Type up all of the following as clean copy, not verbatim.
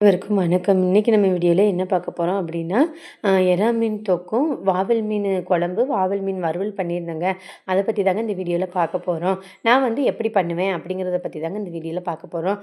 அனைவருக்கும் வணக்கம். இன்னைக்கு நம்ம வீடியோவில் என்ன பார்க்க போகிறோம் அப்படின்னா, எறா மீன் தொக்கும், வாவல் மீன் குழம்பு, வாவல் மீன் வறுவல் பண்ணியிருந்தேங்க. அதை பற்றி தாங்க இந்த வீடியோவில் பார்க்க போகிறோம். நான் வந்து எப்படி பண்ணுவேன் அப்படிங்கிறத பற்றி தாங்க இந்த வீடியோவில் பார்க்க போகிறோம்.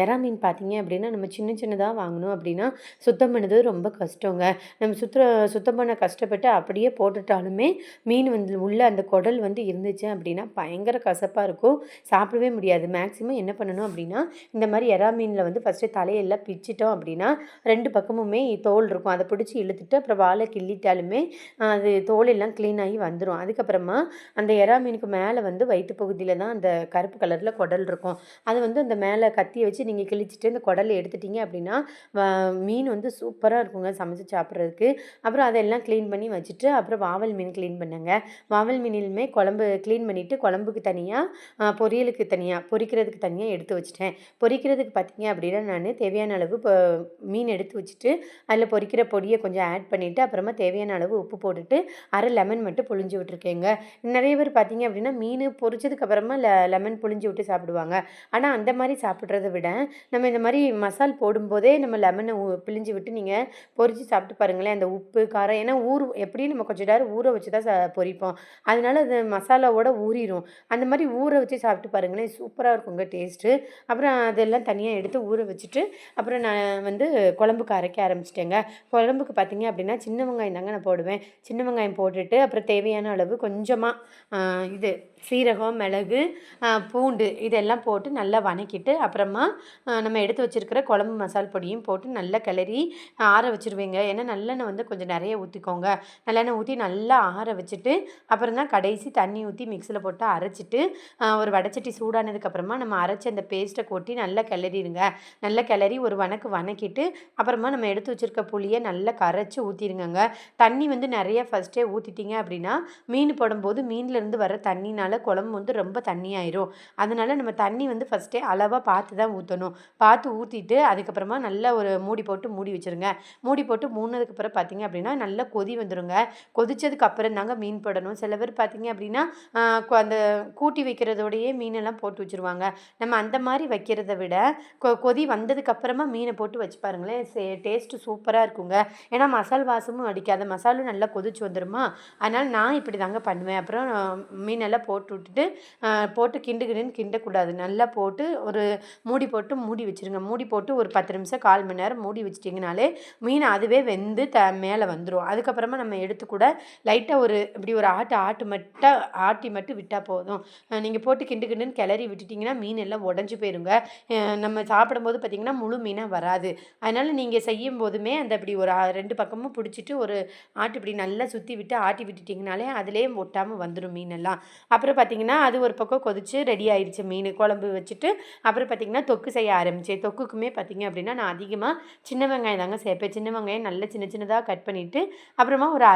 எறா மீன் பார்த்தீங்க அப்படின்னா, நம்ம சின்ன சின்னதாக வாங்கணும் அப்படின்னா, சுத்தம் பண்ணது ரொம்ப கஷ்டங்க. நம்ம சுத்தம் பண்ண கஷ்டப்பட்டு அப்படியே போட்டுட்டாலுமே, மீன் வந்து உள்ள அந்த குடல் வந்து இருந்துச்சு அப்படின்னா, பயங்கர கசப்பாக இருக்கும். சாப்பிடவே முடியாது. மேக்ஸிமம் என்ன பண்ணணும் அப்படின்னா, இந்த மாதிரி எறா மீனில் வந்து ஃபஸ்ட்டு தலையெல்லாம் பிச்சிட்டோம் அப்படின்னா 2 பக்கமுமே தோல் இருக்கும். அதை பிடிச்சி இழுத்துட்டு அப்புறம் வாலை கிள்ளிட்டாலுமே அது தோல் எல்லாம் க்ளீன் ஆகி வந்துடும். அதுக்கப்புறமா அந்த எறா மீனுக்கு மேலே வந்து வயிற்று பகுதியில் தான் அந்த கருப்பு கலரில் குடல் இருக்கும். அது வந்து அந்த மேலே கத்தியை வச்சு நீங்கள் கிழிச்சிட்டு இந்த குடலை எடுத்துட்டீங்க அப்படின்னா மீன் வந்து சூப்பராக இருக்குங்க சமைச்சு சாப்பிட்றதுக்கு. அப்புறம் அதெல்லாம் க்ளீன் பண்ணி வச்சுட்டு அப்புறம் வாவல் மீன் க்ளீன் பண்ணேங்க. வாவல் மீனிலுமே குழம்பு க்ளீன் பண்ணிவிட்டு குழம்புக்கு தனியாக, பொரியலுக்கு தனியாக, பொரிக்கிறதுக்கு தனியாக எடுத்து வச்சுட்டேன். பொரிக்கிறதுக்கு பார்த்தீங்க அப்படின்னா நான் தேவையான அளவு இப்போ மீன் எடுத்து வச்சுட்டு அதில் பொரிக்கிற பொடியை கொஞ்சம் ஆட் பண்ணிவிட்டு அப்புறமா தேவையான அளவு உப்பு போட்டுட்டு அரை லெமன் மட்டும் புழிஞ்சு விட்டுருக்கேங்க. நிறைய பேர் பார்த்தீங்க அப்படின்னா மீன் பொரிச்சதுக்கு அப்புறமா லெமன் புழிஞ்சு விட்டு சாப்பிடுவாங்க. ஆனால் அந்த மாதிரி சாப்பிட்றத விட நம்ம இந்த மாதிரி மசால் போடும்போதே நம்ம லெமனை பிழிஞ்சு விட்டு நீங்கள் பொரித்து சாப்பிட்டு பாருங்களேன். அந்த உப்பு காரம் ஏன்னா எப்படியும் நம்ம கொஞ்சம் நேரம் ஊற வச்சு தான் பொரிப்போம். அதனால அது மசாலாவோட ஊறிடும். அந்த மாதிரி ஊற வச்சு சாப்பிட்டு பாருங்களேன், சூப்பராக இருக்குங்க டேஸ்ட்டு. அப்புறம் அதெல்லாம் தனியாக எடுத்து ஊற வச்சுட்டு அப்புறம் நான் வந்து குழம்புக்கு அரைக்க ஆரம்பிச்சிட்டேங்க. குழம்புக்கு பார்த்தீங்க அப்படின்னா சின்ன வெங்காயம் தாங்க நான் போடுவேன். சின்ன வெங்காயம் போட்டுட்டு அப்புறம் தேவையான அளவு கொஞ்சமாக இது சீரகம், மிளகு, பூண்டு இதெல்லாம் போட்டு நல்லா வதக்கிட்டு அப்புறமா நம்ம எடுத்து வச்சுருக்கிற குழம்பு மசால் பொடியும் போட்டு நல்லா கிளறி ஆற வச்சுருவேங்க. ஏன்னா நல்லெண்ணெய் வந்து கொஞ்சம் நிறைய ஊற்றிக்கோங்க. நல்லெண்ணெய் ஊற்றி நல்லா ஆற வச்சுட்டு அப்புறம் தான் கடைசி தண்ணி ஊற்றி மிக்சியில் போட்டு அரைச்சிட்டு ஒரு வடைச்சட்டி சூடானதுக்கப்புறமா நம்ம அரைச்சி அந்த பேஸ்ட்டை கொட்டி நல்லா கிளறிடுங்க. நல்லா கிளறி ஒரு வதக்கிட்டு அப்புறமா நம்ம எடுத்து வச்சுருக்க புளியை நல்லா கரைச்சி ஊற்றிடுங்கங்க. தண்ணி வந்து நிறைய ஃபஸ்ட்டே ஊற்றிட்டிங்க அப்படின்னா மீன் போடும்போது மீன்லேருந்து வர தண்ணினால் குழம்பு வந்து ரொம்ப தண்ணியாயிரும். அதனால் நம்ம தண்ணி வந்து ஃபஸ்ட்டே அளவாக பார்த்து தான் ஊற்றணும். பார்த்து ஊற்றிட்டு அதுக்கப்புறமா நல்லா ஒரு மூடி போட்டு மூடி வச்சுருங்க. மூடி போட்டு மூடினதுக்கப்புறம் பார்த்தீங்க அப்படின்னா நல்லா கொதி வந்துடுங்க. கொதிச்சதுக்கு அப்புறம் தாங்க மீன் போடணும். சில பேர் பார்த்தீங்க அப்படின்னா அந்த கூட்டி வைக்கிறதோடையே மீனெல்லாம் போட்டு வச்சுருவாங்க. நம்ம அந்த மாதிரி வைக்கிறத விட கொதி வந்ததுக்கப்புறமா மீனை போட்டு வச்சு பாருங்களேன், டேஸ்ட்டு சூப்பராக இருக்குங்க. ஏன்னா மசால் வாசமும் அடிக்காது, மசாலும் நல்லா கொதிச்சு வந்துடுமா. அதனால் நான் இப்படி தாங்க பண்ணுவேன். அப்புறம் மீனெல்லாம் போட்டு விட்டுட்டு போட்டு கிண்டக்கூடாது. நல்லா போட்டு ஒரு மூடி போட்டு மூடி வச்சுருங்க. மூடி போட்டு ஒரு 10 நிமிஷம் 1/4 மணி நேரம் மூடி வச்சிட்டிங்கனாலே மீன் அதுவே வெந்து மேலே வந்துடும். அதுக்கப்புறமா நம்ம எடுத்து கூட லைட்டாக இப்படி ஒரு ஆட்டி மட்டும் விட்டால் போதும். நீங்கள் போட்டு கிண்டுன்னு கிளறி விட்டுட்டிங்கன்னா மீன் எல்லாம் உடஞ்சி போயிருங்க. நம்ம சாப்பிடும்போது பார்த்திங்கன்னா முழு மீனாக வராது. அதனால் நீங்கள் செய்யும் போதுமே அந்த இப்படி ஒரு 2 பக்கமும் பிடிச்சிட்டு ஒரு இப்படி நல்லா சுற்றி விட்டு ஆட்டி விட்டுட்டிங்கனாலே அதிலே ஒட்டாமல் வந்துடும் மீனெல்லாம். அப்புறம் பார்த்திங்கன்னா அது ஒரு பக்கம் கொதிச்சு ரெடி ஆயிடுச்சு மீன் குழம்பு வச்சுட்டு அப்புறம் பார்த்திங்கன்னா தொக்கு செய்ய ஆரம்பித்தேன். தொக்குக்குமே பார்த்திங்க அப்படின்னா நான் அதிகமாக சின்ன வெங்காயம் தாங்க சேர்ப்பேன். சின்ன வெங்காயம் நல்லா சின்ன சின்னதாக கட் பண்ணிவிட்டு அப்புறமா ஒரு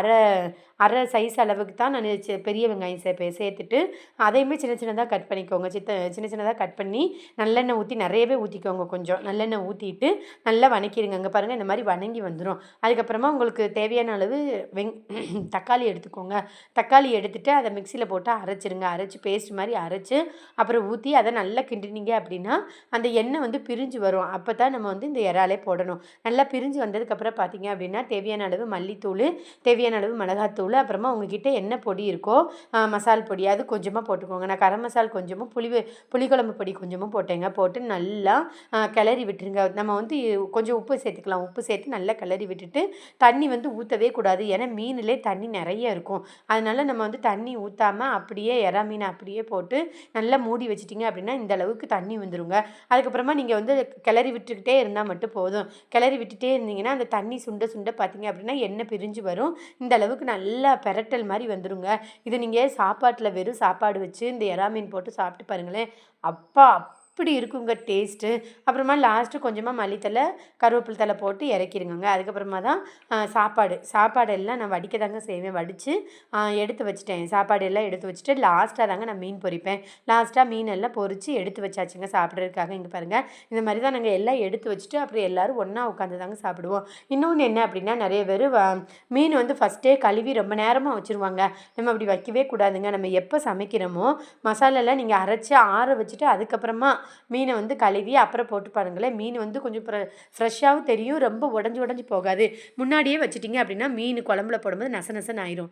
அரை சைஸ் அளவுக்கு தான் நான் பெரிய வெங்காயம் சேர்த்துட்டு அதையுமே சின்ன சின்னதாக கட் பண்ணிக்கோங்க. சின்ன சின்னதாக கட் பண்ணி நல்லெண்ணெய் ஊற்றி நிறையவே ஊற்றிக்கோங்க. கொஞ்சம் நல்லெண்ணெய் ஊற்றிட்டு நல்லா வதக்கிடுங்க. அங்கே பாருங்கள் இந்த மாதிரி வதங்கி வந்துடும். அதுக்கப்புறமா உங்களுக்கு தேவையான அளவு தக்காளி எடுத்துக்கோங்க. தக்காளி எடுத்துகிட்டு அதை மிக்சியில் போட்டு அரைச்சிருங்க. அரைச்சி பேஸ்ட் மாதிரி அரைச்சி அப்புறம் ஊற்றி அதை நல்லா கிண்டினீங்க அப்படின்னா அந்த எண்ணெய் வந்து பிரிஞ்சு வரும். அப்போ தான் நம்ம வந்து இந்த இறாலே போடணும். நல்லா பிரிஞ்சு வந்ததுக்கப்புறம் பார்த்தீங்க அப்படின்னா தேவையான அளவு மல்லித்தூள், தேவையான அளவு மிளகாத்தூள், அப்புறமா உங்ககிட்ட என்ன பொடி இருக்கோ மசால் பொடி அது கொஞ்சமாக போட்டுக்கோங்க. நான் கரம் மசால் கொஞ்சமும் புளிக்குழம்பு பொடி கொஞ்சமும் போட்டேங்க. போட்டு நல்லா கிளறி விட்டுருங்க. நம்ம வந்து கொஞ்சம் உப்பு சேர்த்துக்கலாம். உப்பு சேர்த்து நல்லா கிளறி விட்டுட்டு தண்ணி வந்து ஊற்றவே கூடாது. ஏன்னா மீனிலே தண்ணி நிறைய இருக்கும். அதனால் நம்ம வந்து தண்ணி ஊற்றாமல் அப்படியே எறா மீனை அப்படியே போட்டு நல்லா மூடி வச்சிட்டிங்க அப்படின்னா இந்த அளவுக்கு தண்ணி வந்துடுங்க. அதுக்கப்புறமா நீங்கள் வந்து கிளறி விட்டுக்கிட்டே இருந்தால் மட்டும் போதும். கிளறி விட்டுட்டே இருந்தீங்கன்னா அந்த தண்ணி சுண்ட சுண்ட பார்த்தீங்க அப்படின்னா எண்ணெய் பிரிஞ்சு வரும். இந்த அளவுக்கு நல்லா பெரட்டல் மாதிரி வந்துடுங்க. இது நீங்கள் சாப்பாட்டில் வெறும் சாப்பாடு வச்சு இந்த எறா மீன் போட்டு சாப்பிட்டு பாருங்களேன், அப்பா அப்படி இருக்குங்க டேஸ்ட்டு. அப்புறமா லாஸ்ட்டு கொஞ்சமாக மல்லித்தலை, கருவேப்பிலை தலை போட்டு இறக்கிடுங்க. அதுக்கப்புறமா தான் சாப்பாடு எல்லாம் நான் வடிக்க தாங்க செய்வேன். வடித்து எடுத்து வச்சுட்டேன். சாப்பாடு எல்லாம் எடுத்து வச்சுட்டு லாஸ்ட்டாக தாங்க நான் மீன் பொரிப்பேன். லாஸ்ட்டாக மீன் எல்லாம் பொரித்து எடுத்து வச்சாச்சுங்க சாப்பிட்றதுக்காக. இங்கே பாருங்கள், இந்த மாதிரி தான் நாங்கள் எல்லாம் எடுத்து வச்சுட்டு அப்புறம் எல்லோரும் ஒன்றா உட்காந்து தாங்க சாப்பிடுவோம். இன்னொன்று என்ன அப்படின்னா நிறைய பேர் மீன் வந்து ஃபஸ்ட்டே கழுவி ரொம்ப நேரமாக வச்சுருவாங்க. நம்ம அப்படி வைக்கவே கூடாதுங்க. நம்ம எப்போ சமைக்கிறோமோ மசாலாலாம் நீங்கள் அரைச்சி ஆற வச்சுட்டு அதுக்கப்புறமா மீனை வந்து கழுவி அப்புறம் போட்டு பாருங்களேன். மீன் வந்து கொஞ்சம் ஃப்ரெஷ்ஷாகவும் தெரியும். ரொம்ப உடஞ்சி உடஞ்சி போகாது. முன்னாடியே வச்சுட்டிங்க அப்படின்னா மீன் குழம்புல போடும்போது நச நசன்னு ஆயிரும்.